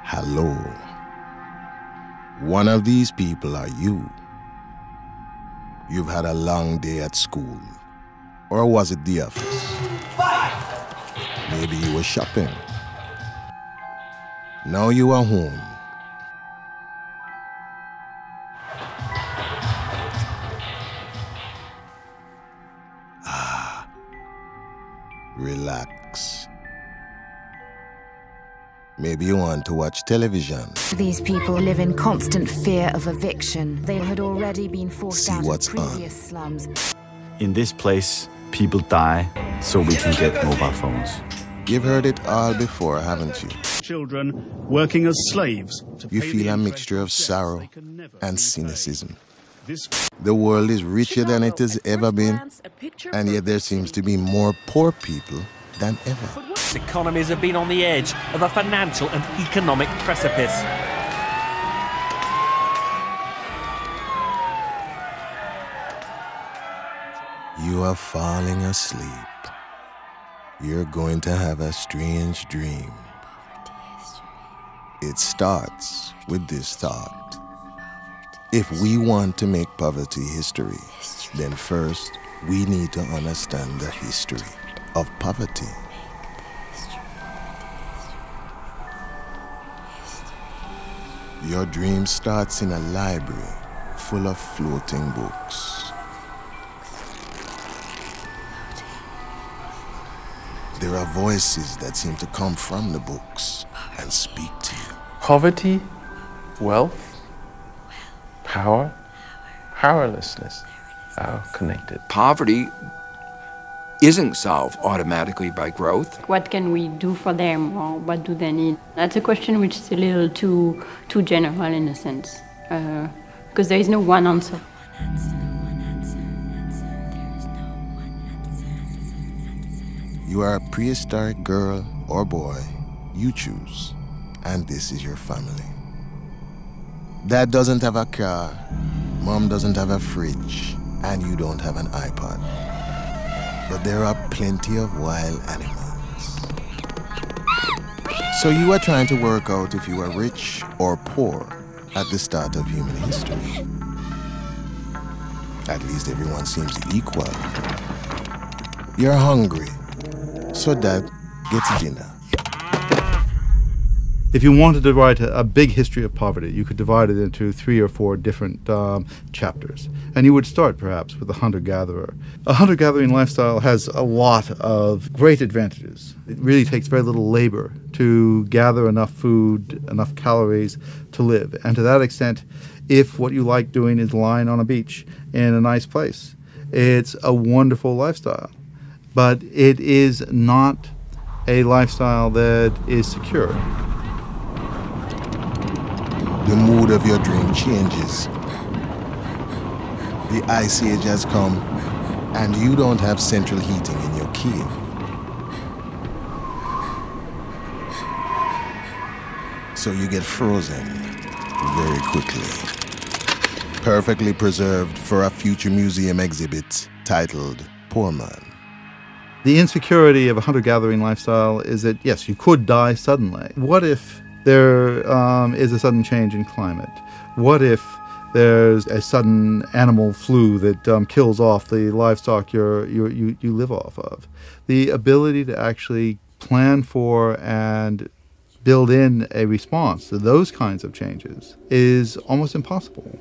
Hello. One of these people are you. You've had a long day at school. Or was it the office? Maybe you were shopping. Now you are home. Relax. Maybe you want to watch television. These people live in constant fear of eviction. They had already been forced out of previous slums. In this place, people die so we can get mobile phones. You've heard it all before, haven't you? Children working as slaves. You feel a mixture of sorrow and cynicism. The world is richer than it has ever been, and yet there seems to be more poor people than ever. Economies have been on the edge of a financial and economic precipice. You are falling asleep. You're going to have a strange dream. It starts with this thought. If we want to make poverty history, then first we need to understand the history of poverty. Your dream starts in a library full of floating books. There are voices that seem to come from the books and speak to you. Poverty, wealth, power, powerlessness are connected. Poverty isn't solved automatically by growth. What can we do for them, or what do they need? That's a question which is a little too general in a sense, because there is no one answer. You are a prehistoric girl or boy, you choose, and this is your family. Dad doesn't have a car, mom doesn't have a fridge, and you don't have an iPod. But there are plenty of wild animals. So you are trying to work out if you are rich or poor at the start of human history. At least everyone seems equal. You're hungry, so Dad gets dinner. If you wanted to write a big history of poverty, you could divide it into 3 or 4 different chapters. And you would start, perhaps, with the hunter-gatherer. A hunter-gathering lifestyle has a lot of great advantages. It really takes very little labor to gather enough food, enough calories to live. And to that extent, if what you like doing is lying on a beach in a nice place, it's a wonderful lifestyle. But it is not a lifestyle that is secure. The mood of your dream changes. The Ice Age has come, and you don't have central heating in your cave. So you get frozen very quickly. Perfectly preserved for a future museum exhibit titled Poor Man. The insecurity of a hunter-gathering lifestyle is that, yes, you could die suddenly. What if there is a sudden change in climate? What if there's a sudden animal flu that kills off the livestock you live off of? The ability to actually plan for and build in a response to those kinds of changes is almost impossible.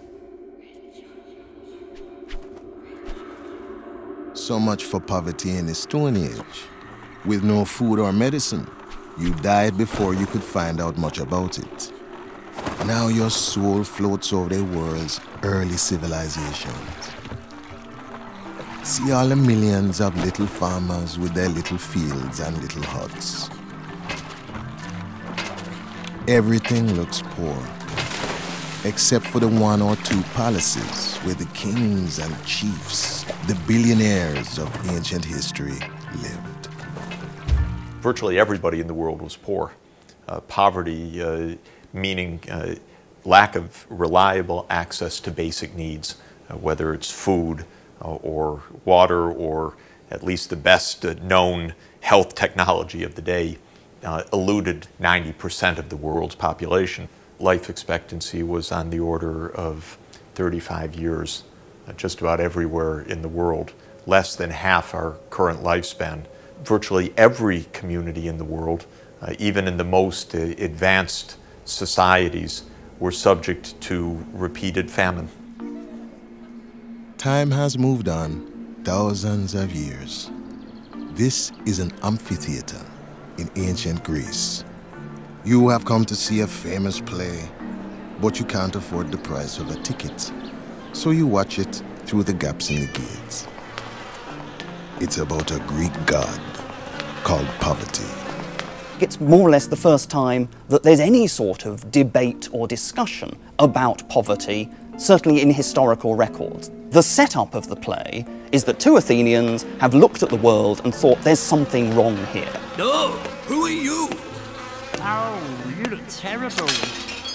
So much for poverty in the Stone Age. With no food or medicine, you died before you could find out much about it. Now your soul floats over the world's early civilizations. See all the millions of little farmers with their little fields and little huts. Everything looks poor, except for the 1 or 2 palaces where the kings and chiefs, the billionaires of ancient history, lived. Virtually everybody in the world was poor. Poverty meaning lack of reliable access to basic needs, whether it's food or water or at least the best known health technology of the day. eluded 90% of the world's population. Life expectancy was on the order of 35 years, just about everywhere in the world, less than half our current lifespan. Virtually every community in the world, even in the most advanced societies, were subject to repeated famine. Time has moved on thousands of years. This is an amphitheater in ancient Greece. You have come to see a famous play, but you can't afford the price of a ticket. So you watch it through the gaps in the gates. It's about a Greek god called poverty. It's more or less the first time that there's any sort of debate or discussion about poverty, certainly in historical records. The setup of the play is that two Athenians have looked at the world and thought there's something wrong here. No, who are you? Oh, you look terrible.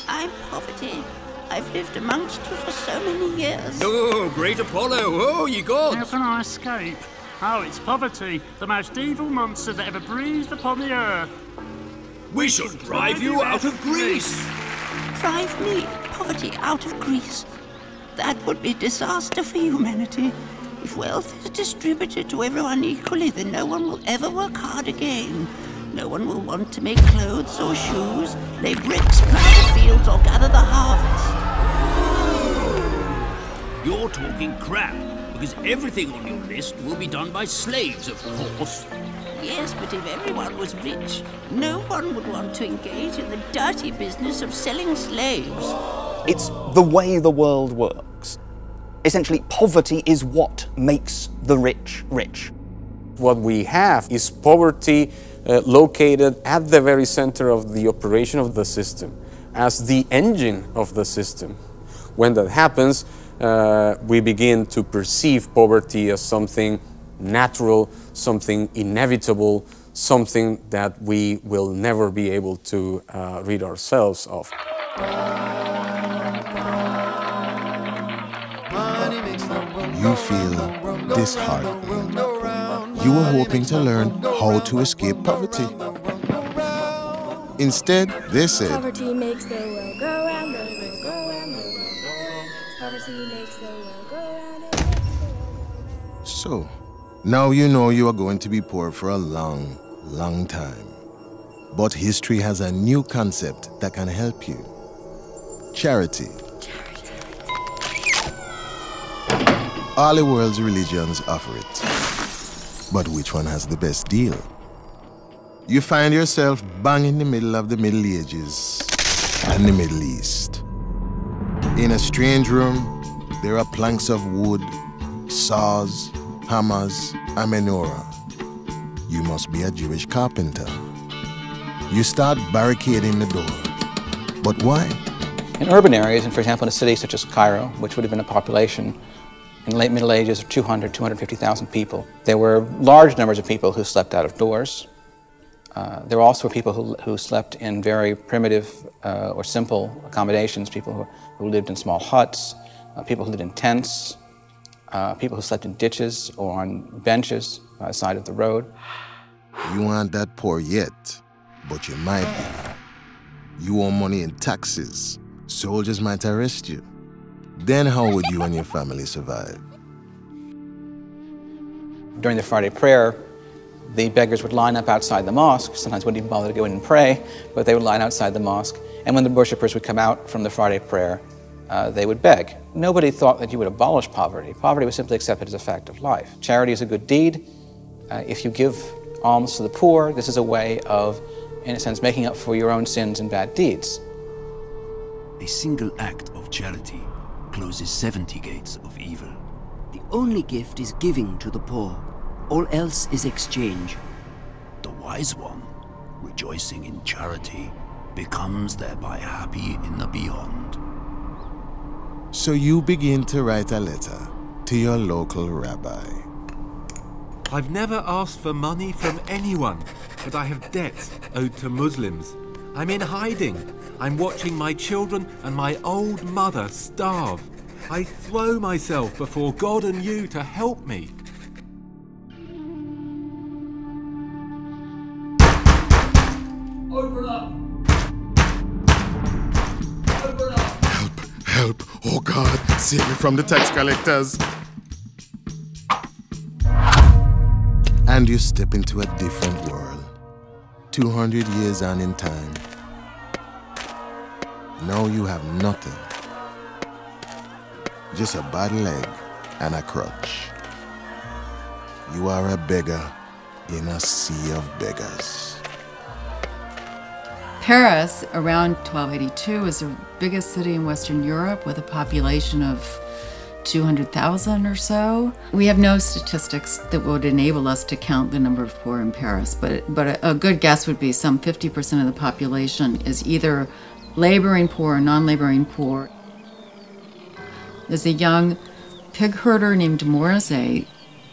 I'm Poverty. I've lived amongst you for so many years. Oh, great Apollo, oh, ye gods! How can I escape? Oh, it's Poverty, the most evil monster that ever breathed upon the earth. We should drive you out of Greece! Drive me, Poverty, out of Greece? That would be disaster for humanity. If wealth is distributed to everyone equally, then no one will ever work hard again. No one will want to make clothes or shoes, lay bricks, plow the fields, or gather the harvest. You're talking crap, because everything on your list will be done by slaves, of course. Yes, but if everyone was rich, no one would want to engage in the dirty business of selling slaves. It's the way the world works. Essentially, poverty is what makes the rich rich. What we have is poverty located at the very center of the operation of the system, as the engine of the system. When that happens, we begin to perceive poverty as something natural, something inevitable, something that we will never be able to rid ourselves of. You feel disheartened. You were hoping to learn how to escape poverty. Instead, they said, poverty makes the world go round, the world go round, the world go round. Poverty makes the world go round, it makes the world go round. So, now you know you are going to be poor for a long, long time. But history has a new concept that can help you. Charity. All the world's religions offer it. But which one has the best deal? You find yourself bang in the middle of the Middle Ages and the Middle East. In a strange room, there are planks of wood, saws, hammers, and menorah. You must be a Jewish carpenter. You start barricading the door. But why? In urban areas, and for example in a city such as Cairo, which would have been a population in the late Middle Ages of 200, 250,000 people, there were large numbers of people who slept out of doors. There were also people who slept in very primitive or simple accommodations, people who lived in small huts, people who lived in tents, people who slept in ditches or on benches by the side of the road. You aren't that poor yet, but you might be. You owe money in taxes. Soldiers might arrest you. Then how would you and your family survive? During the Friday prayer, the beggars would line up outside the mosque. Sometimes wouldn't even bother to go in and pray, but they would line outside the mosque. And when the worshippers would come out from the Friday prayer, they would beg. Nobody thought that you would abolish poverty. Poverty was simply accepted as a fact of life. Charity is a good deed. If you give alms to the poor, this is a way of, in a sense, making up for your own sins and bad deeds. A single act of charity closes 70 gates of evil. The only gift is giving to the poor. All else is exchange. The wise one, rejoicing in charity, becomes thereby happy in the beyond. So you begin to write a letter to your local rabbi. I've never asked for money from anyone, but I have debts owed to Muslims. I'm in hiding. I'm watching my children and my old mother starve. I throw myself before God and you to help me. Help! Oh God, save me from the tax collectors! And you step into a different world. 200 years on in time. Now you have nothing. Just a bad leg and a crutch. You are a beggar in a sea of beggars. Paris, around 1282, is the biggest city in Western Europe with a population of 200,000 or so. We have no statistics that would enable us to count the number of poor in Paris, but a good guess would be some 50% of the population is either laboring poor or non-laboring poor. There's a young pig herder named Morrissey,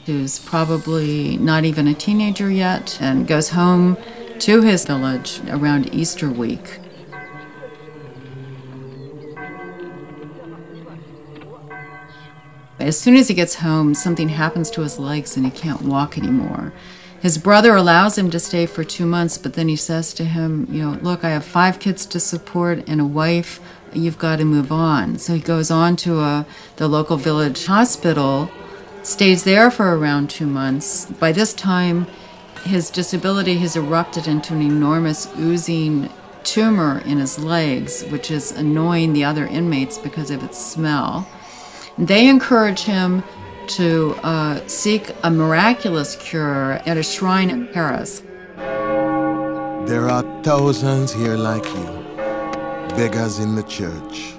who's probably not even a teenager yet, and goes home to his village around Easter week. As soon as he gets home, something happens to his legs and he can't walk anymore. His brother allows him to stay for 2 months, but then he says to him, you know, look, I have 5 kids to support and a wife. You've got to move on. So he goes on to the local village hospital, stays there for around 2 months. By this time, his disability has erupted into an enormous oozing tumor in his legs, which is annoying the other inmates because of its smell. They encourage him to seek a miraculous cure at a shrine in Paris. There are thousands here like you, beggars in the church.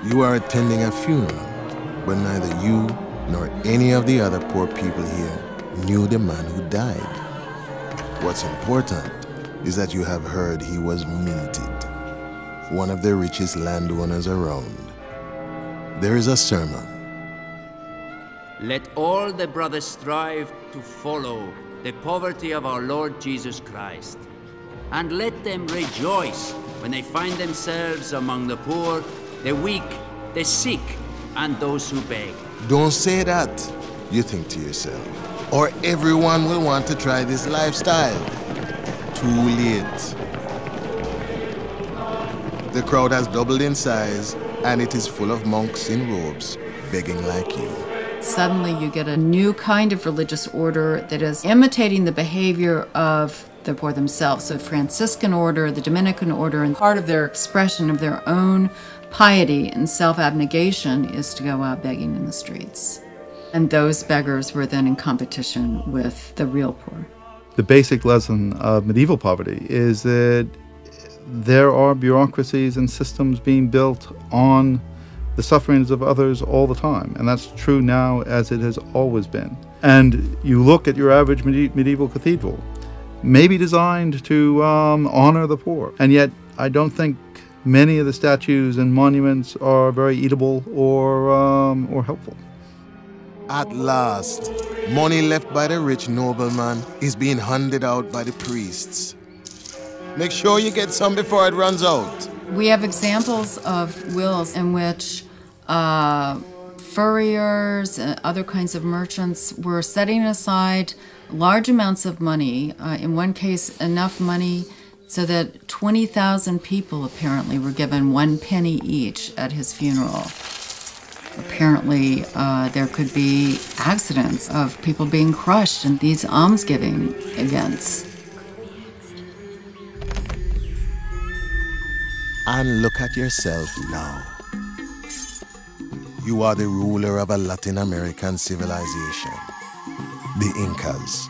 You are attending a funeral, but neither you nor any of the other poor people here knew the man who died. What's important is that you have heard he was minted, one of the richest landowners around. There is a sermon. Let all the brothers strive to follow the poverty of our Lord Jesus Christ, and let them rejoice when they find themselves among the poor, the weak, the sick, and those who beg. Don't say that, you think to yourself, or everyone will want to try this lifestyle. Too late. The crowd has doubled in size, and it is full of monks in robes, begging like you. Suddenly you get a new kind of religious order that is imitating the behavior of the poor themselves. So Franciscan order, the Dominican order, and part of their expression of their own piety and self-abnegation is to go out begging in the streets. And those beggars were then in competition with the real poor. The basic lesson of medieval poverty is that there are bureaucracies and systems being built on the sufferings of others all the time, and that's true now as it has always been. And you look at your average medieval cathedral, maybe designed to honor the poor, and yet I don't think many of the statues and monuments are very eatable or helpful. At last, money left by the rich nobleman is being handed out by the priests. Make sure you get some before it runs out. We have examples of wills in which furriers and other kinds of merchants were setting aside large amounts of money, in one case enough money so that 20,000 people apparently were given 1 penny each at his funeral. Apparently there could be accidents of people being crushed in these almsgiving events. And look at yourself now. You are the ruler of a Latin American civilization, the Incas.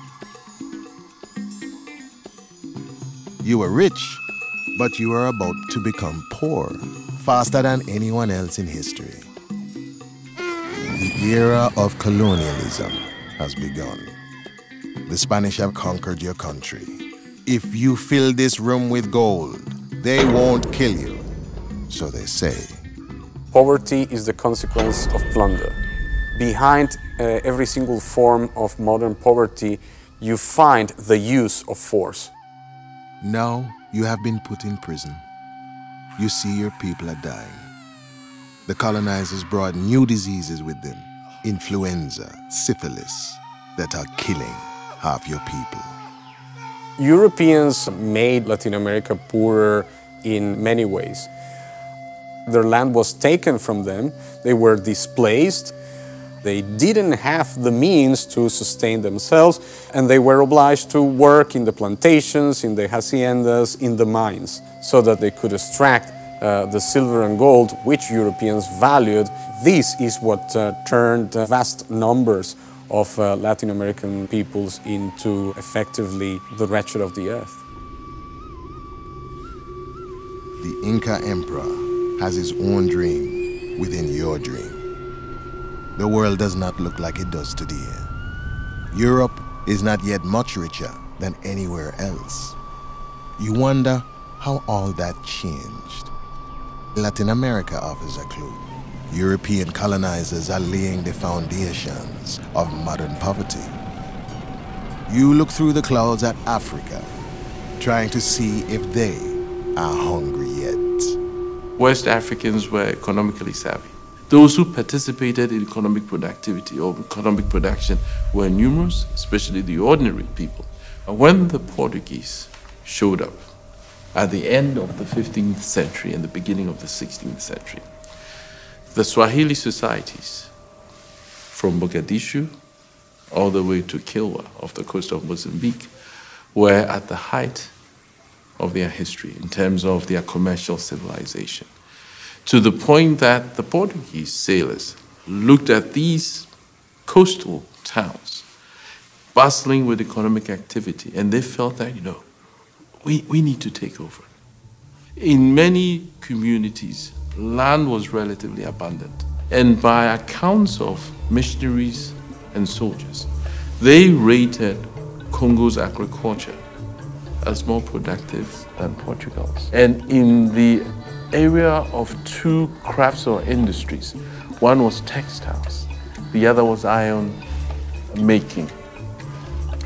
You were rich, but you are about to become poor, faster than anyone else in history. The era of colonialism has begun. The Spanish have conquered your country. If you fill this room with gold, they won't kill you, so they say. Poverty is the consequence of plunder. Behind every single form of modern poverty, you find the use of force. Now you have been put in prison. You see your people are dying. The colonizers brought new diseases with them, influenza, syphilis, that are killing half your people. Europeans made Latin America poorer in many ways. Their land was taken from them, they were displaced, they didn't have the means to sustain themselves, and they were obliged to work in the plantations, in the haciendas, in the mines, so that they could extract the silver and gold which Europeans valued. This is what turned vast numbers of Latin American peoples into effectively the wretched of the earth. The Inca Emperor has his own dream within your dream. The world does not look like it does today. Europe is not yet much richer than anywhere else. You wonder how all that changed. Latin America offers a clue. European colonizers are laying the foundations of modern poverty. You look through the clouds at Africa, trying to see if they are hungry yet. West Africans were economically savvy. Those who participated in economic productivity or economic production were numerous, especially the ordinary people. And when the Portuguese showed up at the end of the 15th century and the beginning of the 16th century, the Swahili societies from Mogadishu all the way to Kilwa off the coast of Mozambique were at the height of their history in terms of their commercial civilization, to the point that the Portuguese sailors looked at these coastal towns bustling with economic activity, and they felt that, we need to take over. In many communities, land was relatively abundant, and by accounts of missionaries and soldiers, they rated Congo's agriculture as more productive than Portugal's. And in the area of two crafts or industries, one was textiles, the other was iron making.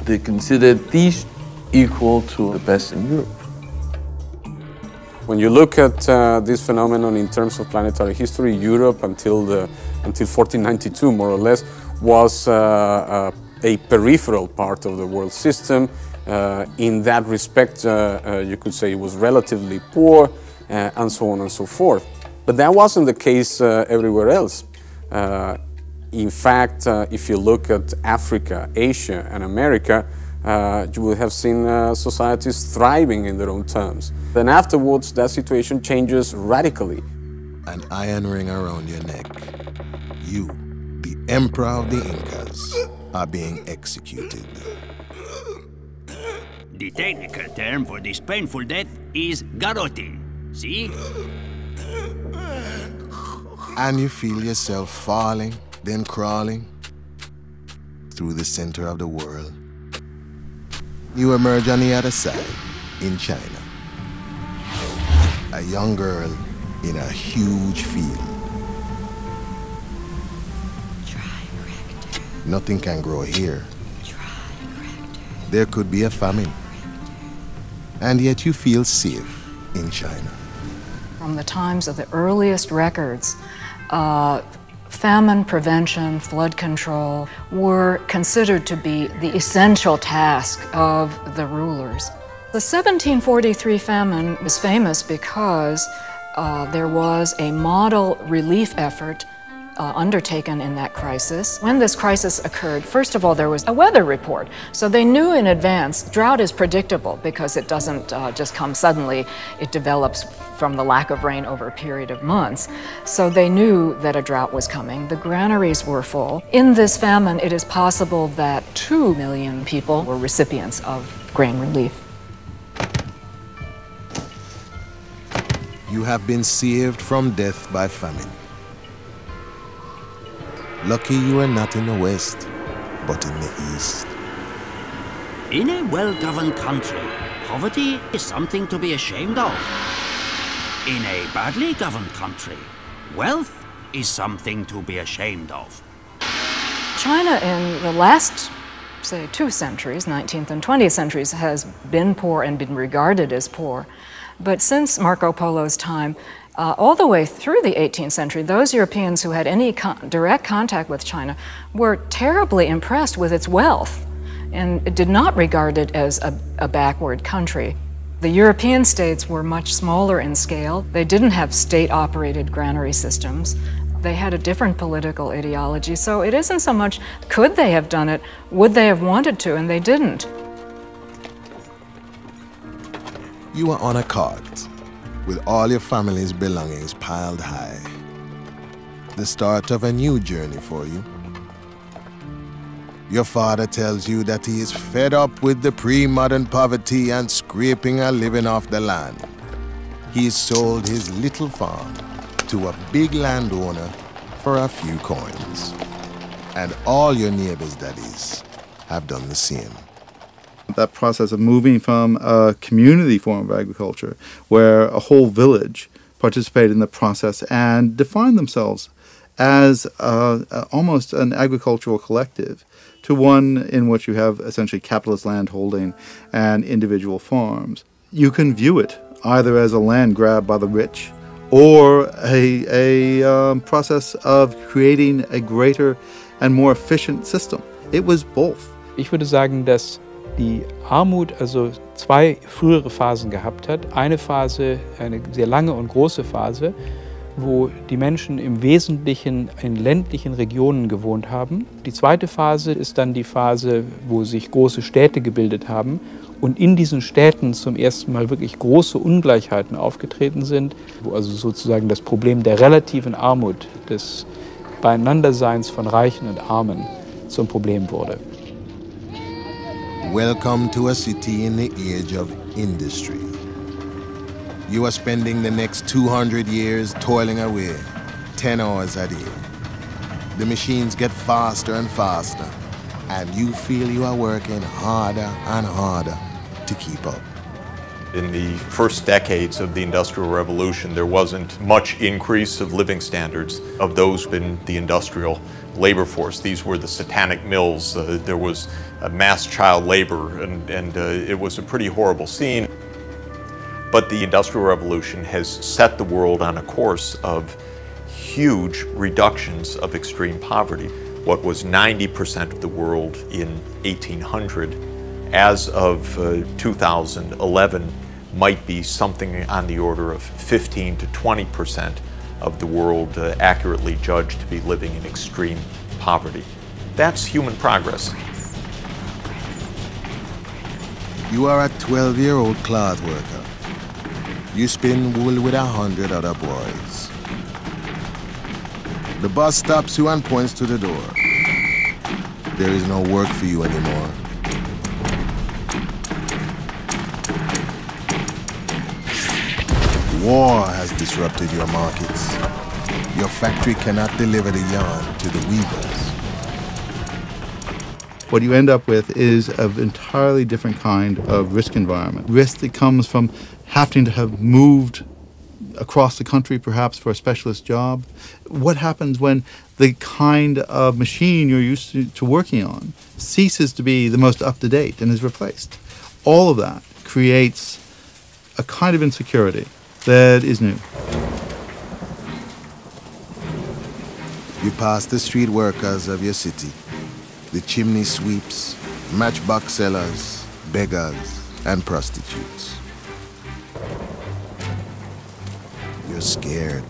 They considered these equal to the best in Europe. When you look at this phenomenon in terms of planetary history, Europe until 1492, more or less, was a peripheral part of the world system. In that respect, you could say it was relatively poor, and so on and so forth. But that wasn't the case everywhere else. In fact, if you look at Africa, Asia, and America, you will have seen societies thriving in their own terms. Then afterwards, that situation changes radically. An iron ring around your neck. You, the emperor of the Incas, are being executed. The technical term for this painful death is garroting. See? And you feel yourself falling, then crawling through the center of the world. You emerge on the other side, in China. A young girl in a huge field. Nothing can grow here. There could be a famine. And yet you feel safe in China. From the times of the earliest records, famine prevention, flood control were considered to be the essential task of the rulers. The 1743 famine was famous because there was a model relief effort undertaken in that crisis. When this crisis occurred, first of all, there was a weather report. So they knew in advance, drought is predictable because it doesn't just come suddenly. It develops from the lack of rain over a period of months. So they knew that a drought was coming. The granaries were full. In this famine, it is possible that 2 million people were recipients of grain relief. You have been saved from death by famine. Lucky you are not in the West, but in the East. In a well-governed country, poverty is something to be ashamed of. In a badly governed country, wealth is something to be ashamed of. China in the last, say, 2 centuries, 19th and 20th centuries, has been poor and been regarded as poor. But since Marco Polo's time, all the way through the 18th century, those Europeans who had any direct contact with China were terribly impressed with its wealth and did not regard it as a backward country. The European states were much smaller in scale. They didn't have state-operated granary systems. They had a different political ideology, so it isn't so much could they have done it, would they have wanted to, and they didn't. You are on a cart with all your family's belongings piled high. The start of a new journey for you. Your father tells you that he is fed up with the pre-modern poverty and scraping a living off the land. He sold his little farm to a big landowner for a few coins. And all your neighbors' daddies have done the same. That process of moving from a community form of agriculture, where a whole village participated in the process and defined themselves as almost an agricultural collective, to one in which you have essentially capitalist landholding and individual farms. You can view it either as a land grab by the rich or a process of creating a greater and more efficient system. It was both. Ich würde sagen, dass die Armut also zwei frühere Phasen gehabt hat. Eine Phase, eine sehr lange und große Phase, wo die Menschen im Wesentlichen in ländlichen Regionen gewohnt haben. Die zweite Phase ist dann die Phase, wo sich große Städte gebildet haben und in diesen Städten zum ersten Mal wirklich große Ungleichheiten aufgetreten sind, wo also sozusagen das Problem der relativen Armut, des Beieinanderseins von Reichen und Armen zum Problem wurde. Welcome to a city in the age of industry. You are spending the next 200 years toiling away, 10 hours a day. The machines get faster and faster, and you feel you are working harder and harder to keep up. In the first decades of the Industrial Revolution, there wasn't much increase of living standards of those in the industrial labor force. These were the satanic mills. There was mass child labor, and it was a pretty horrible scene. But the Industrial Revolution has set the world on a course of huge reductions of extreme poverty. What was 90% of the world in 1800, as of 2011, might be something on the order of 15 to 20% of the world accurately judged to be living in extreme poverty. That's human progress. You are a 12-year-old cloth worker. You spin wool with 100 other boys. The bus stops you and points to the door. There is no work for you anymore. War has disrupted your markets. Your factory cannot deliver the yarn to the weavers. What you end up with is an entirely different kind of risk environment. Risk that comes from having to have moved across the country perhaps for a specialist job. What happens when the kind of machine you're used to working on ceases to be the most up-to-date and is replaced? All of that creates a kind of insecurity that is new. You pass the street workers of your city, the chimney sweeps, matchbox sellers, beggars, and prostitutes. You're scared.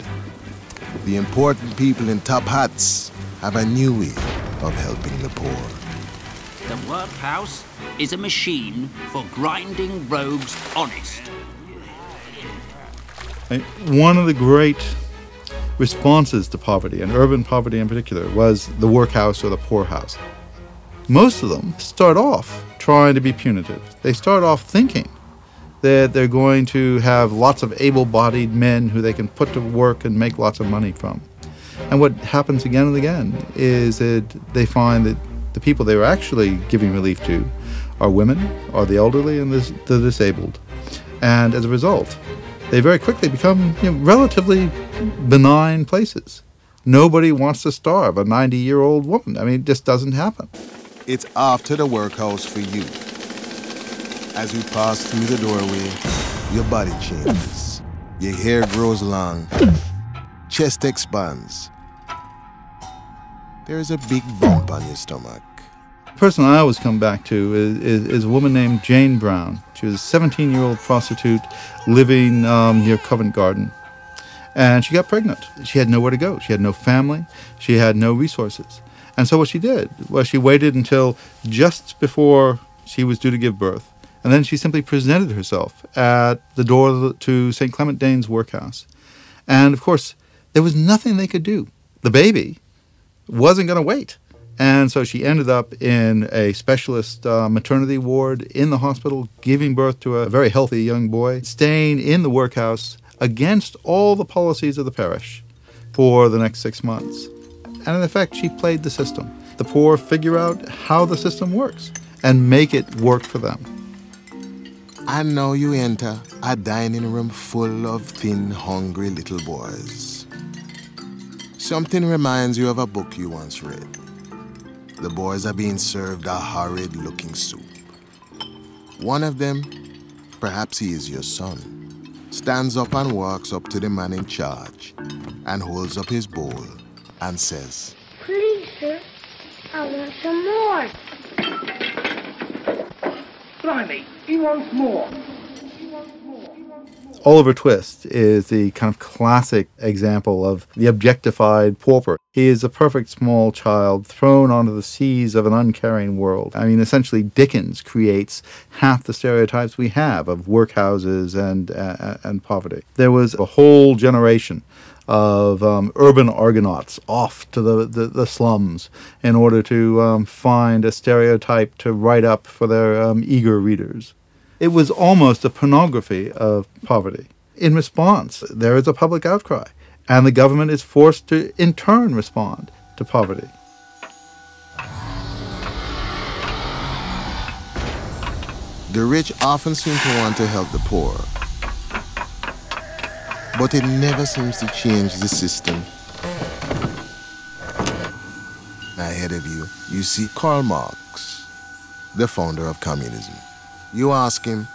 The important people in top hats have a new way of helping the poor. The workhouse is a machine for grinding rogues honest. One of the great responses to poverty, and urban poverty in particular, was the workhouse or the poorhouse. Most of them start off trying to be punitive. They start off thinking that they're going to have lots of able-bodied men who they can put to work and make lots of money from. And what happens again and again is that they find that the people they were actually giving relief to are women, are the elderly, and the disabled. And as a result, they very quickly become relatively benign places. Nobody wants to starve a 90-year-old woman. I mean, it just doesn't happen. It's after the workhouse for you. As you pass through the doorway, your body changes. Your hair grows long. Chest expands. There is a big bump on your stomach. person I always come back to is a woman named Jane Brown. She was a 17-year-old prostitute living near Covent Garden. And she got pregnant. She had nowhere to go. She had no family. She had no resources. And so what she did was she waited until just before she was due to give birth. And then she simply presented herself at the door to St. Clement Danes workhouse. And of course, there was nothing they could do. The baby wasn't going to wait. And so she ended up in a specialist maternity ward in the hospital, giving birth to a very healthy young boy, staying in the workhouse against all the policies of the parish for the next 6 months. And in effect, she played the system. The poor figure out how the system works and make it work for them. And now you enter a dining room full of thin, hungry little boys. Something reminds you of a book you once read. The boys are being served a horrid-looking soup. One of them, perhaps he is your son, stands up and walks up to the man in charge and holds up his bowl and says, "Please, sir, I want some more." Blimey, he wants more. Oliver Twist is the kind of classic example of the objectified pauper. He is a perfect small child thrown onto the seas of an uncaring world. I mean, essentially, Dickens creates half the stereotypes we have of workhouses and poverty. There was a whole generation of urban Argonauts off to the slums in order to find a stereotype to write up for their eager readers. It was almost a pornography of poverty. In response, there is a public outcry, and the government is forced to, in turn, respond to poverty. The rich often seem to want to help the poor, but it never seems to change the system. Ahead of you, you see Karl Marx, the founder of communism. You ask him,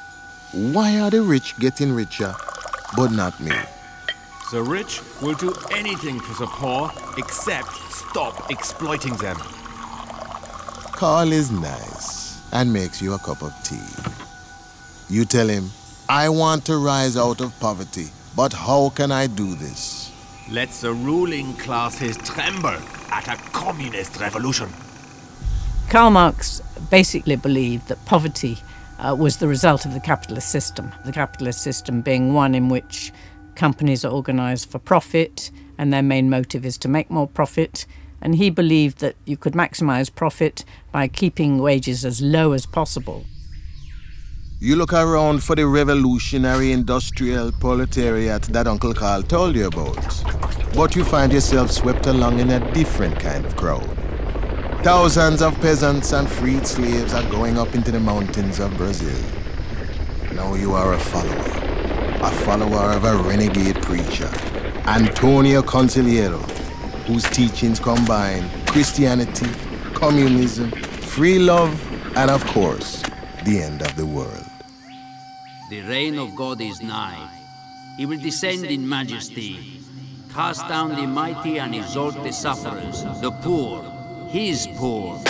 why are the rich getting richer, but not me? The rich will do anything for the poor except stop exploiting them. Karl is nice and makes you a cup of tea. You tell him, I want to rise out of poverty, but how can I do this? Let the ruling classes tremble at a communist revolution. Karl Marx basically believed that poverty was the result of the capitalist system being one in which companies are organized for profit and their main motive is to make more profit. And he believed that you could maximize profit by keeping wages as low as possible. You look around for the revolutionary industrial proletariat that Uncle Karl told you about, but you find yourself swept along in a different kind of crowd. Thousands of peasants and freed slaves are going up into the mountains of Brazil. Now you are a follower of a renegade preacher, Antonio Consigliero, whose teachings combine Christianity, communism, free love, and of course, the end of the world. The reign of God is nigh. He will descend in majesty, cast down the mighty and exalt the sufferers, the poor, his poor.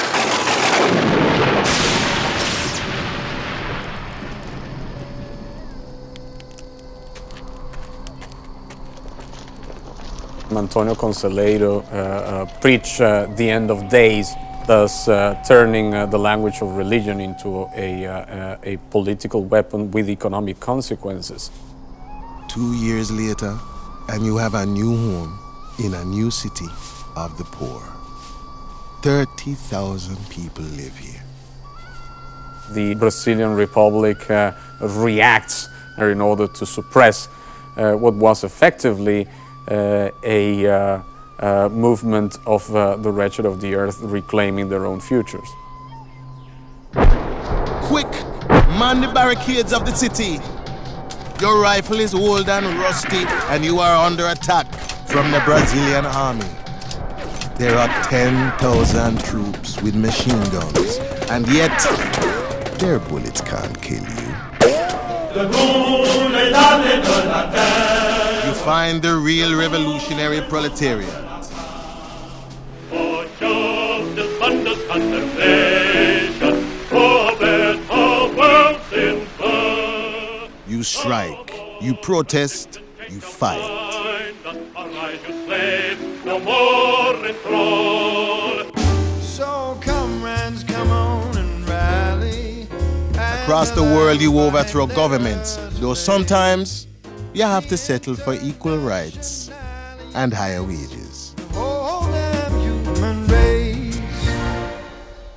Antonio Consigliero preached the end of days, thus turning the language of religion into a political weapon with economic consequences. 2 years later, and you have a new home in a new city of the poor. 30,000 people live here. The Brazilian Republic reacts in order to suppress what was effectively a movement of the wretched of the earth reclaiming their own futures. Quick! Man the barricades of the city! Your rifle is old and rusty, and you are under attack from the Brazilian army. There are 10,000 troops with machine guns, and yet their bullets can't kill you. You find the real revolutionary proletariat. For justice, understand their strike, you protest, you fight. So comrades, come on and rally. Across the world you overthrow governments, though sometimes you have to settle for equal rights and higher wages.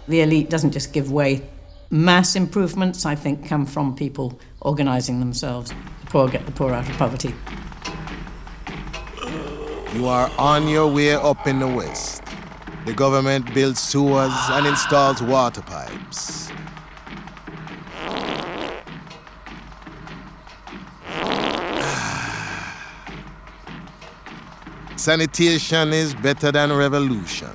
The elite doesn't just give way. Mass improvements, I think, come from people organising themselves. The poor get the poor out of poverty. You are on your way up in the West. The government builds sewers and installs water pipes. Sanitation is better than revolution.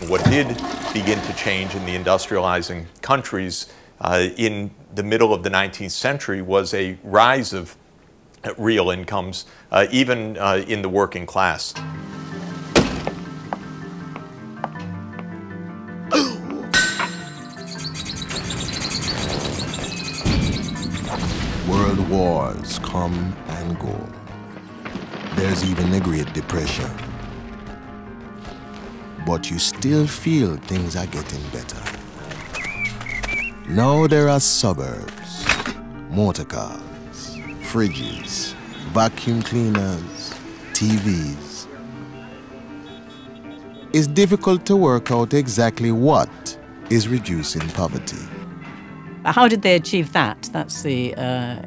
What did begin to change in the industrializing countries in the middle of the 19th century was a rise of real incomes, even in the working class. World wars come and go. There's even the Great Depression. But you still feel things are getting better. Now there are suburbs, motor cars, fridges, vacuum cleaners, TVs. It's difficult to work out exactly what is reducing poverty. How did they achieve that? That's the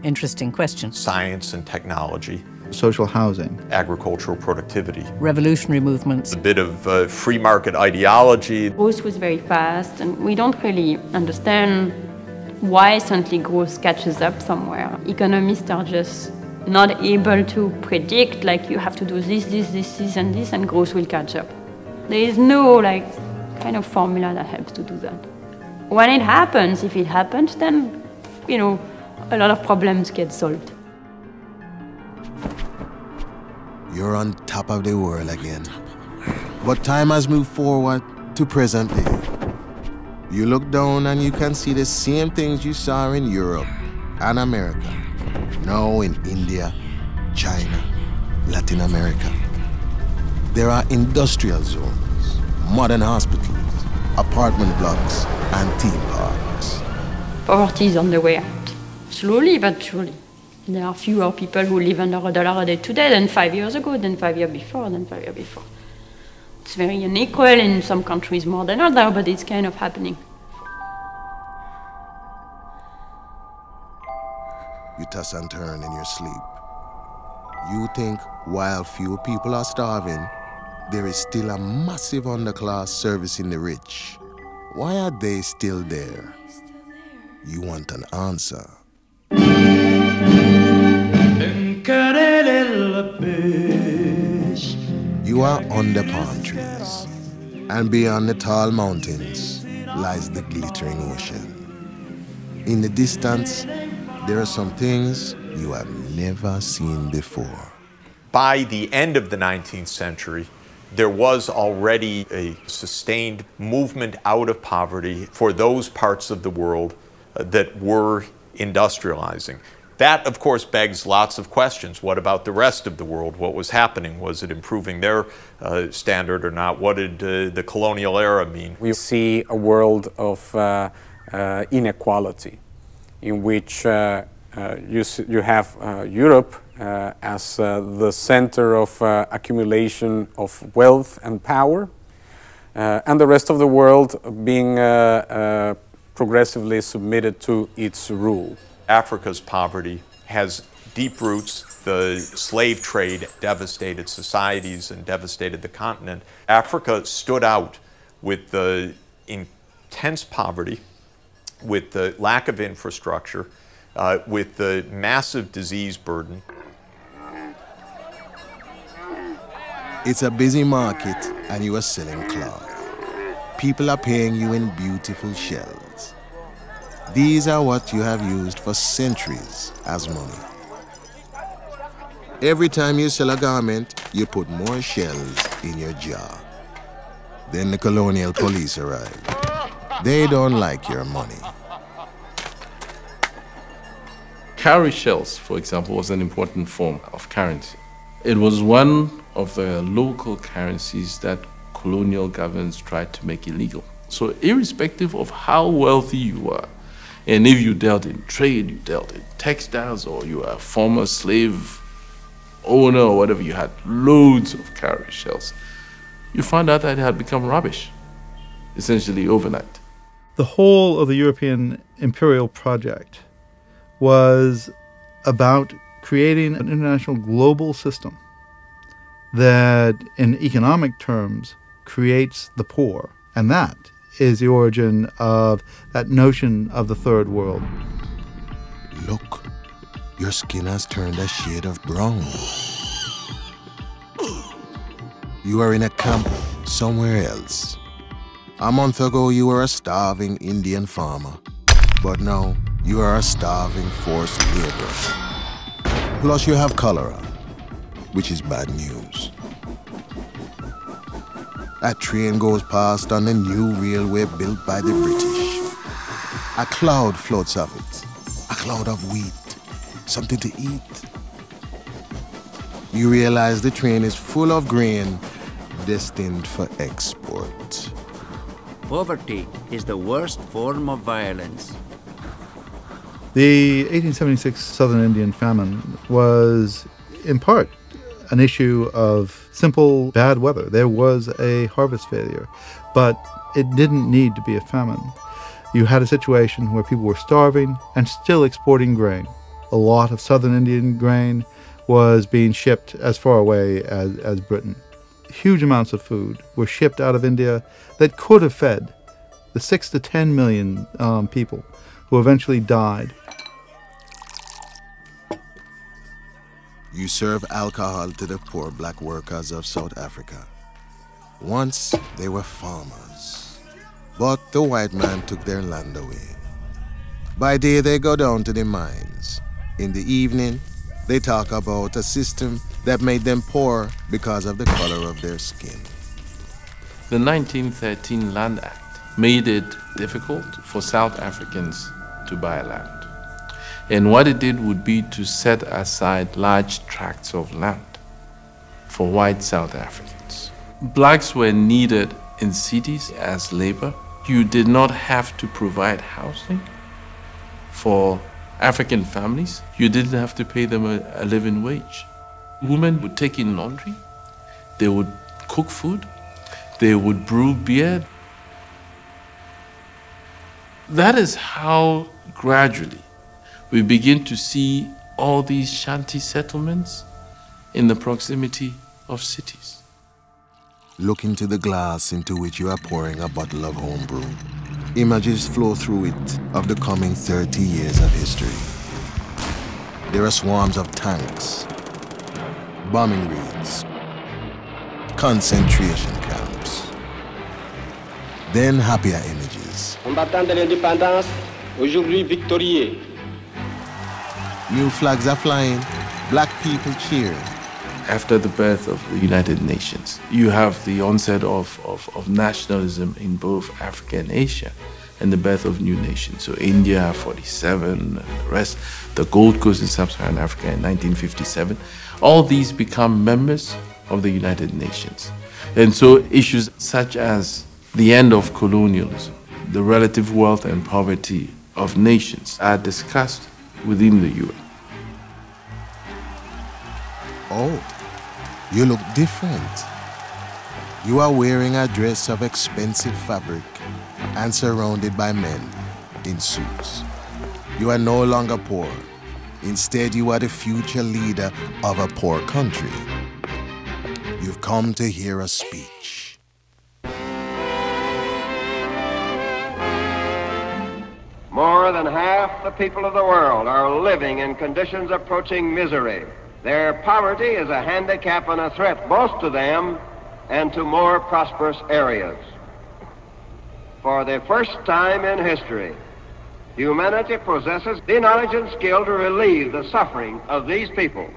interesting question. Science and technology. Social housing. Agricultural productivity. Revolutionary movements. A bit of free market ideology. Growth was very fast, and we don't really understand why suddenly growth catches up somewhere. Economists are just not able to predict, like, you have to do this, and this, and growth will catch up. There is no, like, kind of formula that helps to do that. When it happens, if it happens, then, you know, a lot of problems get solved. You're on top of the world again. But time has moved forward to present day. You look down and you can see the same things you saw in Europe and America. Now in India, China, Latin America. There are industrial zones, modern hospitals, apartment blocks, and theme parks. Poverty is on the way out, slowly but surely. There are fewer people who live under $1 a day today than 5 years ago, than 5 years before, than 5 years before. It's very unequal in some countries more than others, but it's kind of happening. You toss and turn in your sleep. You think while few people are starving, there is still a massive underclass servicing the rich. Why are they still there? You want an answer. You are under palm trees, and beyond the tall mountains lies the glittering ocean. In the distance, there are some things you have never seen before. By the end of the 19th century, there was already a sustained movement out of poverty for those parts of the world that were industrializing. That, of course, begs lots of questions. What about the rest of the world? What was happening? Was it improving their standard or not? What did the colonial era mean? We see a world of inequality in which you have Europe as the center of accumulation of wealth and power, and the rest of the world being progressively submitted to its rule. Africa's poverty has deep roots. The slave trade devastated societies and devastated the continent. Africa stood out with the intense poverty, with the lack of infrastructure, with the massive disease burden. It's a busy market and you are selling cloth. People are paying you in beautiful shells. These are what you have used for centuries as money. Every time you sell a garment, you put more shells in your jar. Then the colonial police arrive. They don't like your money. Cowrie shells, for example, was an important form of currency. It was one of the local currencies that colonial governments tried to make illegal. So irrespective of how wealthy you were, and if you dealt in trade, you dealt in textiles, or you were a former slave owner or whatever, you had loads of cowrie shells, you found out that it had become rubbish, essentially overnight. The whole of the European imperial project was about creating an international global system that, in economic terms, creates the poor. And that is the origin of that notion of the third world. Look, your skin has turned a shade of brown. You are in a camp somewhere else. A month ago, you were a starving Indian farmer, but now you are a starving forced laborer. Plus, you have cholera, which is bad news. A train goes past on the new railway built by the British. A cloud floats off it, a cloud of wheat, something to eat. You realize the train is full of grain destined for export. Poverty is the worst form of violence. The 1876 Southern Indian famine was, in part, an issue of simple bad weather. There was a harvest failure, but it didn't need to be a famine. You had a situation where people were starving and still exporting grain. A lot of Southern Indian grain was being shipped as far away as Britain. Huge amounts of food were shipped out of India that could have fed the 6 to 10 million people who eventually died. You serve alcohol to the poor black workers of South Africa. Once they were farmers, but the white man took their land away. By day they go down to the mines. In the evening, they talk about a system that made them poor because of the color of their skin. The 1913 Land Act made it difficult for South Africans to buy land. And what it did would be to set aside large tracts of land for white South Africans. Blacks were needed in cities as labor. You did not have to provide housing for African families. You didn't have to pay them a living wage. Women would take in laundry, they would cook food, they would brew beer. That is how gradually we begin to see all these shanty settlements in the proximity of cities. Look into the glass into which you are pouring a bottle of homebrew. Images flow through it of the coming 30 years of history. There are swarms of tanks, bombing raids, concentration camps. Then happier images. Combattants de l'indépendance, aujourd'hui victorieux. New flags are flying, black people cheering. After the birth of the United Nations, you have the onset of nationalism in both Africa and Asia, and the birth of new nations. So India, 47, and the rest, the Gold Coast in Sub-Saharan Africa in 1957. All these become members of the United Nations. And so issues such as the end of colonialism, the relative wealth and poverty of nations are discussed within the UN. Oh, you look different. You are wearing a dress of expensive fabric and surrounded by men in suits. You are no longer poor. Instead, you are the future leader of a poor country. You've come to hear a speech. More than half the people of the world are living in conditions approaching misery. Their poverty is a handicap and a threat both to them and to more prosperous areas. For the first time in history, humanity possesses the knowledge and skill to relieve the suffering of these people.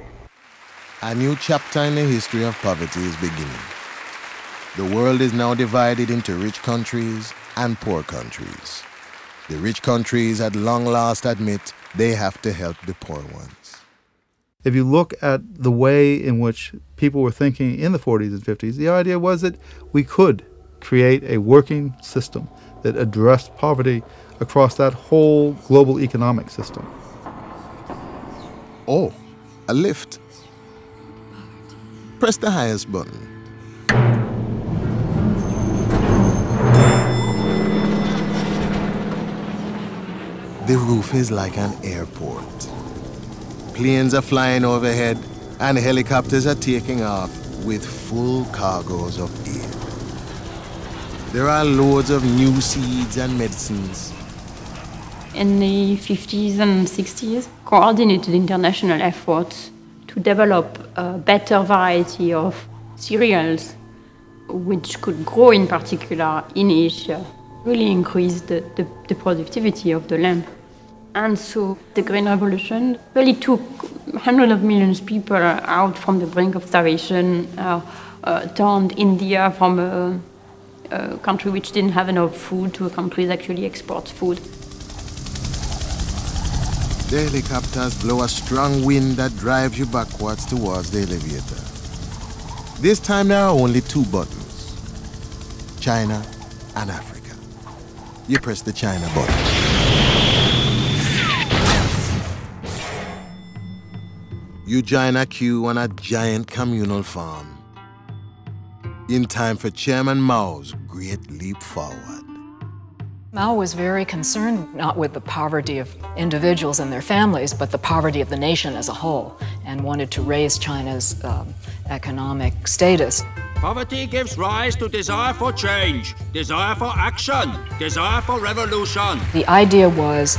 A new chapter in the history of poverty is beginning. The world is now divided into rich countries and poor countries. The rich countries at long last admit they have to help the poor ones. If you look at the way in which people were thinking in the 40s and 50s, the idea was that we could create a working system that addressed poverty across that whole global economic system. Oh, a lift. Press the highest button. The roof is like an airport. Planes are flying overhead and helicopters are taking off with full cargoes of aid. There are loads of new seeds and medicines. In the 50s and 60s, coordinated international efforts to develop a better variety of cereals, which could grow in particular in Asia, really increased the productivity of the land. And so the Green Revolution really took hundreds of millions of people out from the brink of starvation, turned India from a country which didn't have enough food to a country that actually exports food. The helicopters blow a strong wind that drives you backwards towards the elevator. This time there are only two buttons, China and Africa. You press the China button. You join a queue on a giant communal farm. In time for Chairman Mao's great leap forward. Mao was very concerned not with the poverty of individuals and their families, but the poverty of the nation as a whole, and wanted to raise China's economic status. Poverty gives rise to desire for change, desire for action, desire for revolution. The idea was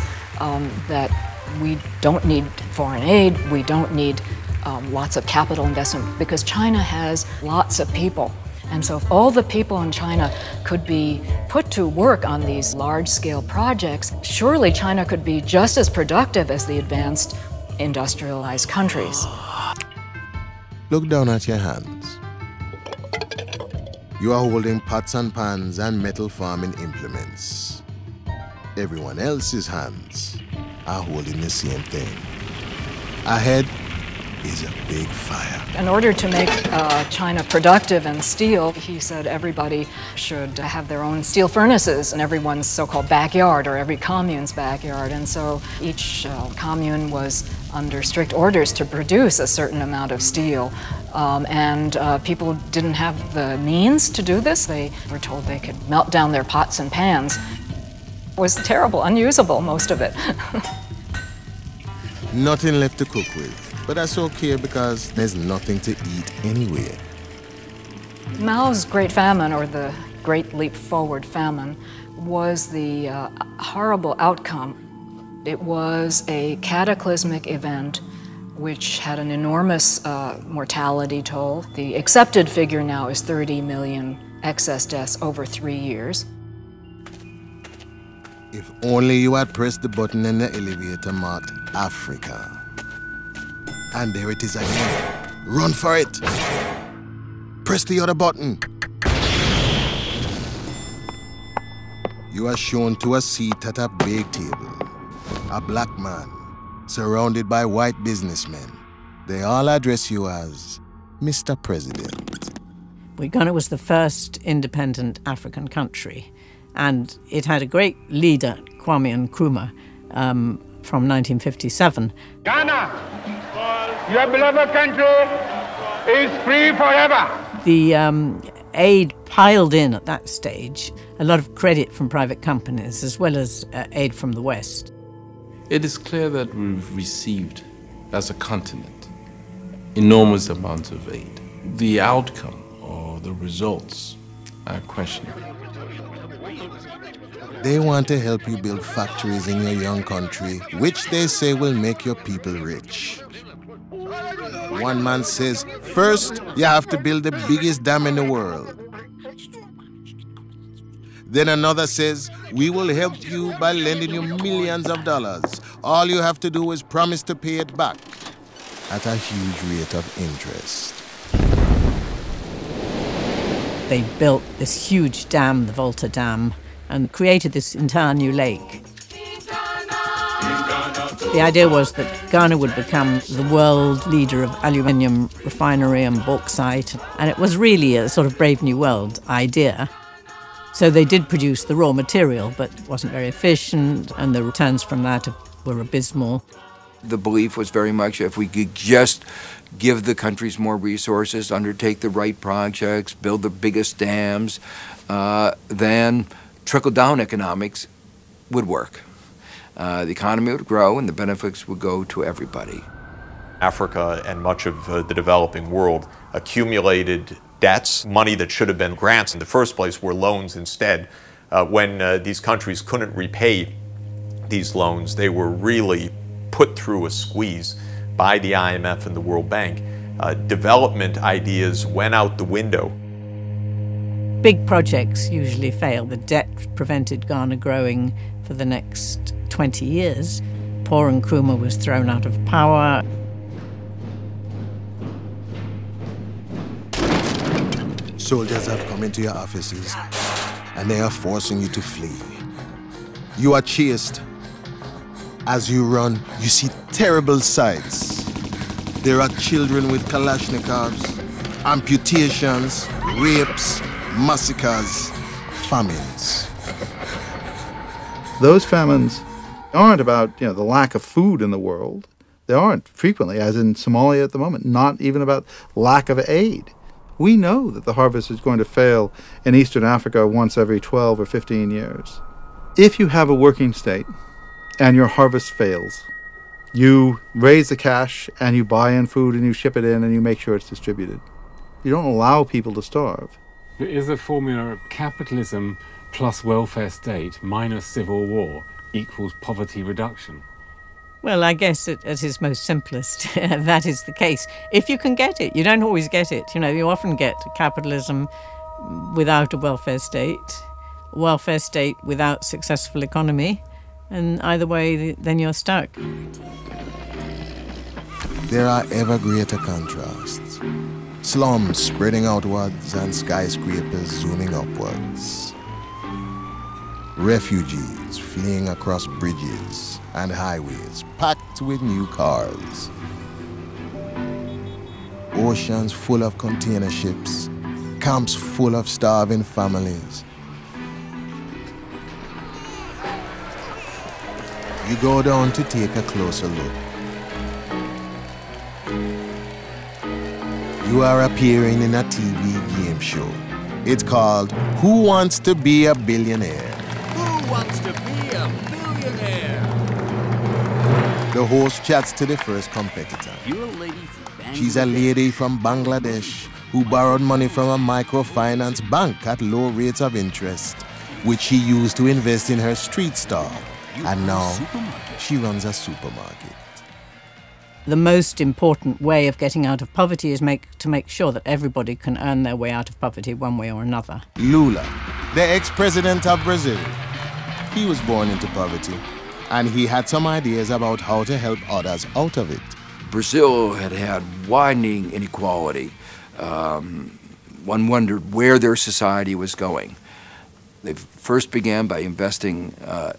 that we don't need foreign aid, we don't need lots of capital investment, because China has lots of people. And so if all the people in China could be put to work on these large-scale projects, surely China could be just as productive as the advanced industrialized countries. Look down at your hands. You are holding pots and pans and metal farming implements. Everyone else's hands are holding the same thing. Ahead is a big fire. In order to make China productive in steel, he said everybody should have their own steel furnaces in everyone's so-called backyard, or every commune's backyard. And so each commune was under strict orders to produce a certain amount of steel. People didn't have the means to do this. They were told they could melt down their pots and pans. It was terrible, unusable, most of it. Nothing left to cook with. But that's okay because there's nothing to eat anyway. Mao's Great Famine, or the Great Leap Forward famine, was the horrible outcome. It was a cataclysmic event which had an enormous mortality toll. The accepted figure now is 30 million excess deaths over 3 years. If only you had pressed the button in the elevator marked Africa. And there it is again. Run for it. Press the other button. You are shown to a seat at a big table. A black man, surrounded by white businessmen. They all address you as Mr. President. Ghana was the first independent African country, and it had a great leader, Kwame Nkrumah, from 1957. Ghana! Your beloved country is free forever. The aid piled in at that stage, a lot of credit from private companies as well as aid from the West. It is clear that we've received, as a continent, enormous amounts of aid. The outcome or the results are questionable. They want to help you build factories in your young country, which they say will make your people rich. One man says, first, you have to build the biggest dam in the world. Then another says, we will help you by lending you millions of dollars. All you have to do is promise to pay it back at a huge rate of interest. They built this huge dam, the Volta Dam, and created this entire new lake. The idea was that Ghana would become the world leader of aluminium refinery and bauxite, and it was really a sort of Brave New World idea. So they did produce the raw material, but it wasn't very efficient, and the returns from that were abysmal. The belief was very much if we could just give the countries more resources, undertake the right projects, build the biggest dams, then trickle-down economics would work. The economy would grow and the benefits would go to everybody. Africa and much of the developing world accumulated debts, money that should have been grants in the first place were loans instead. When these countries couldn't repay these loans, they were really put through a squeeze by the IMF and the World Bank. Development ideas went out the window. Big projects usually fail. The debt prevented Ghana growing for the next 20 years. Paul Nkrumah was thrown out of power. Soldiers have come into your offices and they are forcing you to flee. You are chased. As you run, you see terrible sights. There are children with Kalashnikovs, amputations, rapes, massacres, famines. Those famines aren't about the lack of food in the world. They aren't frequently, as in Somalia at the moment, not even about lack of aid. We know that the harvest is going to fail in Eastern Africa once every 12 or 15 years. If you have a working state and your harvest fails, you raise the cash and you buy in food and you ship it in and you make sure it's distributed. You don't allow people to starve. But is the formula of capitalism plus welfare state minus civil war equals poverty reduction? Well, I guess at its most simplest, that is the case. If you can get it, you don't always get it. You often get capitalism without a welfare state without successful economy, and either way, then you're stuck. There are ever greater contrasts. Slums spreading outwards and skyscrapers zooming upwards. Refugees fleeing across bridges and highways packed with new cars. Oceans full of container ships, camps full of starving families. You go down to take a closer look. You are appearing in a TV game show. It's called Who Wants to Be a Billionaire? Who wants to be a billionaire? The host chats to the first competitor. You're a lady from Bangladesh. She's a lady from Bangladesh who borrowed money from a microfinance bank at low rates of interest, which she used to invest in her street stall. And now she runs a supermarket. The most important way of getting out of poverty is to make sure that everybody can earn their way out of poverty one way or another. Lula, the ex-president of Brazil, he was born into poverty, and he had some ideas about how to help others out of it. Brazil had widening inequality. One wondered where their society was going. They first began by investing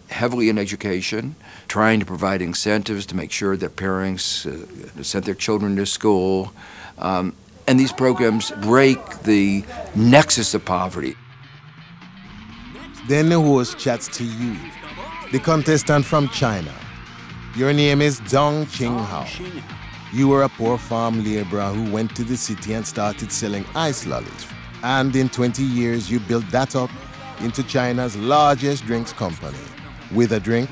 heavily in education, trying to provide incentives to make sure that parents sent their children to school. And these programs break the nexus of poverty. Then the host chats to you, the contestant from China. Your name is Dong Qinghao. You were a poor farm laborer who went to the city and started selling ice lollies. And in 20 years, you built that up into China's largest drinks company with a drink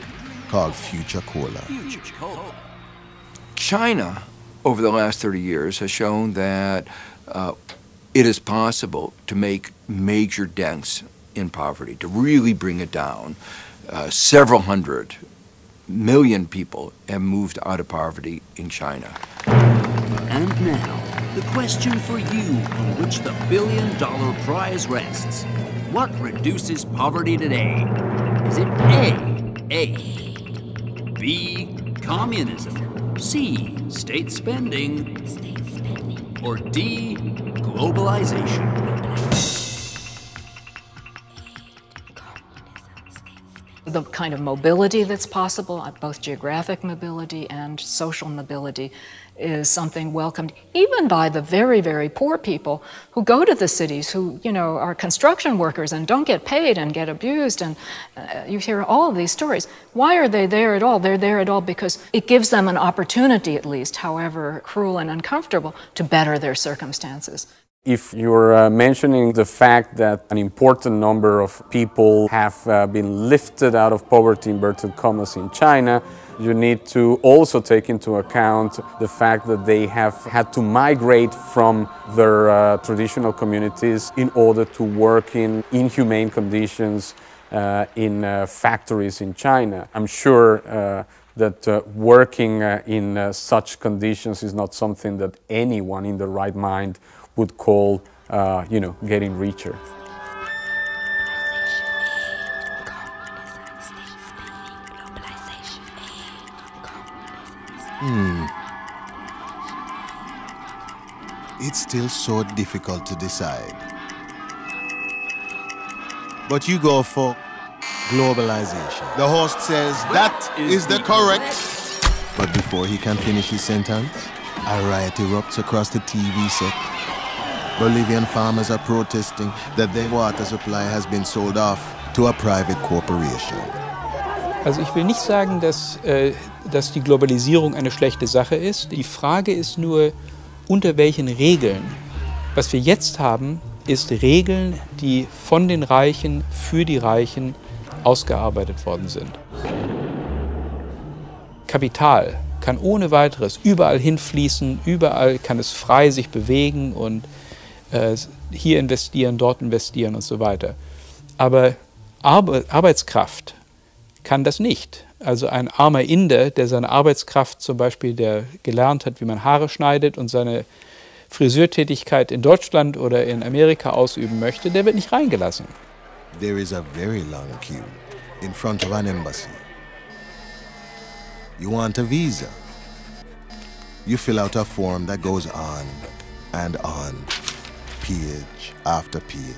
called Future Cola. China, over the last 30 years, has shown that it is possible to make major dents in poverty, to really bring it down. Several hundred million people have moved out of poverty in China. And now, the question for you on which the $1 billion prize rests. What reduces poverty today? Is it A, AIDS, B, communism, C, state spending, or D, globalization? the kind of mobility that's possible, both geographic mobility and social mobility, is something welcomed even by the very, very poor people who go to the cities, who, you know, are construction workers and don't get paid and get abused, and you hear all of these stories. Why are they there at all? They're there at all because it gives them an opportunity, at least, however cruel and uncomfortable, to better their circumstances. If you're mentioning the fact that an important number of people have been lifted out of poverty, inverted commas, in China, you need to also take into account the fact that they have had to migrate from their traditional communities in order to work in inhumane conditions in factories in China. I'm sure that working in such conditions is not something that anyone in their right mind would call, you know, getting richer. It's still so difficult to decide. But you go for globalization. The host says that is the correct. But before he can finish his sentence, a riot erupts across the TV set. Bolivian farmers are protesting that their water supply has been sold off to a private corporation. Also ich will nicht sagen, dass die Globalisierung eine schlechte Sache ist. Die Frage ist nur, unter welchen Regeln. Was wir jetzt haben, ist Regeln, die von den Reichen für die Reichen ausgearbeitet worden sind. Kapital kann ohne weiteres überall hinfließen, überall kann es frei sich bewegen und hier investieren, dort investieren und so weiter. Aber Arbeitskraft kann das nicht. Also ein armer Inder, der seine Arbeitskraft zum Beispiel, der gelernt hat, wie man Haare schneidet und seine Friseurtätigkeit in Deutschland oder in Amerika ausüben möchte, der wird nicht reingelassen. There is a very long queue in front of an embassy. You want a visa. You fill out a form that goes on and on, page after page.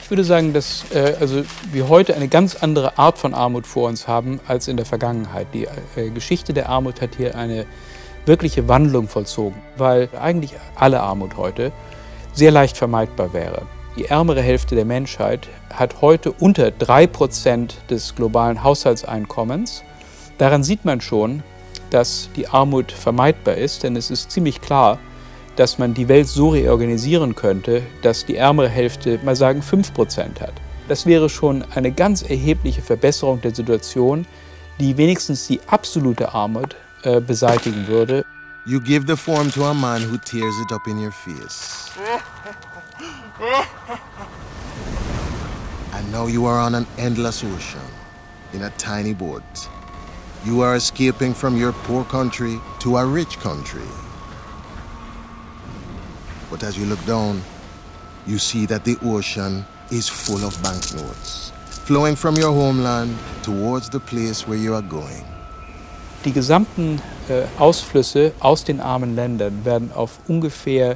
Ich würde sagen, dass also wir heute eine ganz andere Art von Armut vor uns haben als in der Vergangenheit. Die Geschichte der Armut hat hier eine wirkliche Wandlung vollzogen, weil eigentlich alle Armut heute sehr leicht vermeidbar wäre. Die ärmere Hälfte der Menschheit hat heute unter 3% des globalen Haushaltseinkommens. Daran sieht man schon, dass die Armut vermeidbar ist, denn es ist ziemlich klar, dass man die Welt so reorganisieren könnte, dass die ärmere Hälfte, mal sagen, 5% hat. Das wäre schon eine ganz erhebliche Verbesserung der Situation, die wenigstens die absolute Armut beseitigen würde. You give the form to a man who tears it up in your face. And now you are on an endless ocean, in a tiny boat. You are escaping from your poor country to a rich country. But as you look down, you see that the ocean is full of banknotes, flowing from your homeland towards the place where you are going. Die gesamten Ausflüsse aus den armen Ländern werden auf ungefähr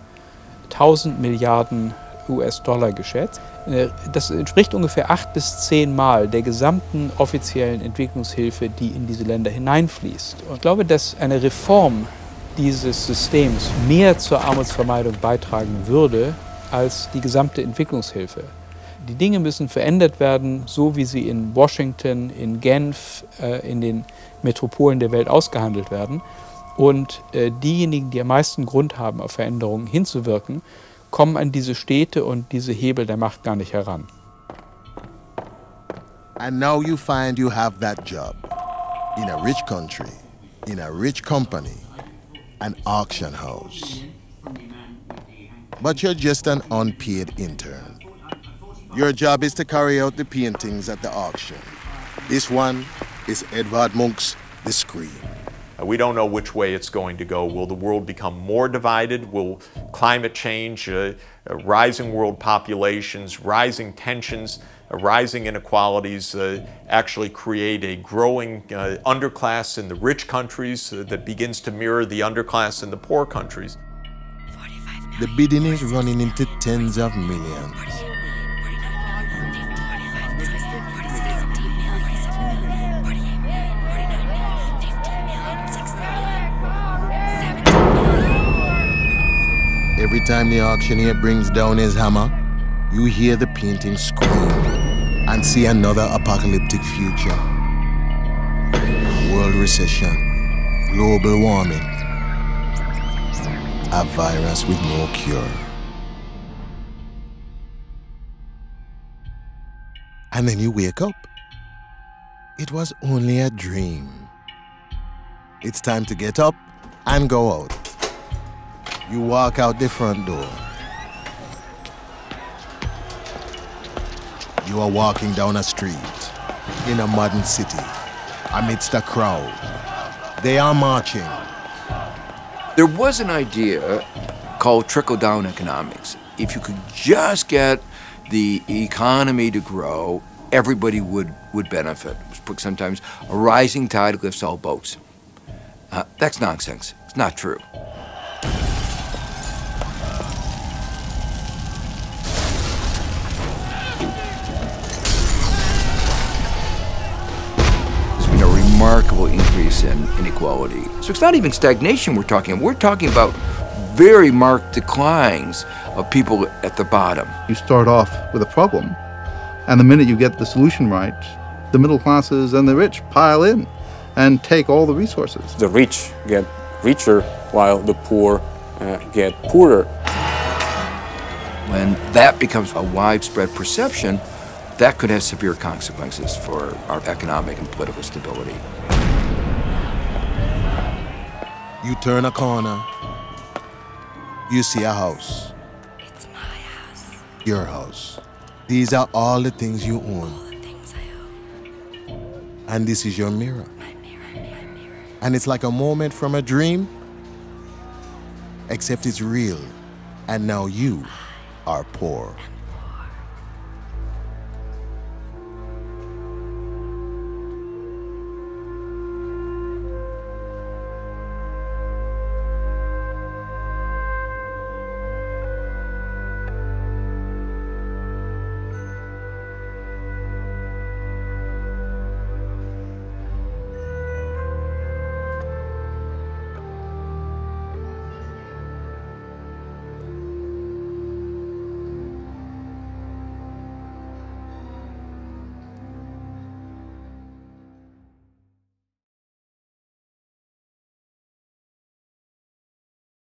1000 Milliarden US-Dollar geschätzt. Das entspricht ungefähr 8 bis 10 Mal der gesamten offiziellen Entwicklungshilfe, die in diese Länder hineinfließt. Und ich glaube, dass eine Reform dieses Systems mehr zur Armutsvermeidung beitragen würde als die gesamte Entwicklungshilfe. Die Dinge müssen verändert werden, so wie sie in Washington, in Genf, in den Metropolen der Welt ausgehandelt werden. Und diejenigen, die am meisten Grund haben, auf Veränderungen hinzuwirken, kommen an diese Städte und diese Hebel der Macht gar nicht heran. And now you find you have that job in a rich country, in a rich company, an auction house. But you're just an unpaid intern. Your job is to carry out the paintings at the auction. This one is Edvard Munch's The Scream. We don't know which way it's going to go. Will the world become more divided? Will climate change, rising world populations, rising tensions, rising inequalities actually create a growing underclass in the rich countries that begins to mirror the underclass in the poor countries? The bidding is running into tens of millions. Every time the auctioneer brings down his hammer, you hear the painting scream and see another apocalyptic future. World recession, global warming, a virus with no cure. And then you wake up. It was only a dream. It's time to get up and go out. You walk out the front door. You are walking down a street in a modern city amidst a crowd. They are marching. There was an idea called trickle-down economics. If you could just get the economy to grow, everybody would benefit. Sometimes a rising tide lifts all boats. That's nonsense. It's not true. There's been a remarkable increase in inequality. So it's not even stagnation we're talking about very marked declines of people at the bottom. You start off with a problem, and the minute you get the solution right, the middle classes and the rich pile in and take all the resources. The rich get richer while the poor get poorer. When that becomes a widespread perception, that could have severe consequences for our economic and political stability. You turn a corner, you see a house. It's my house. Your house. These are all the things you own. All the things I own. And this is your mirror. My mirror. And it's like a moment from a dream, except it's real. And now you are poor.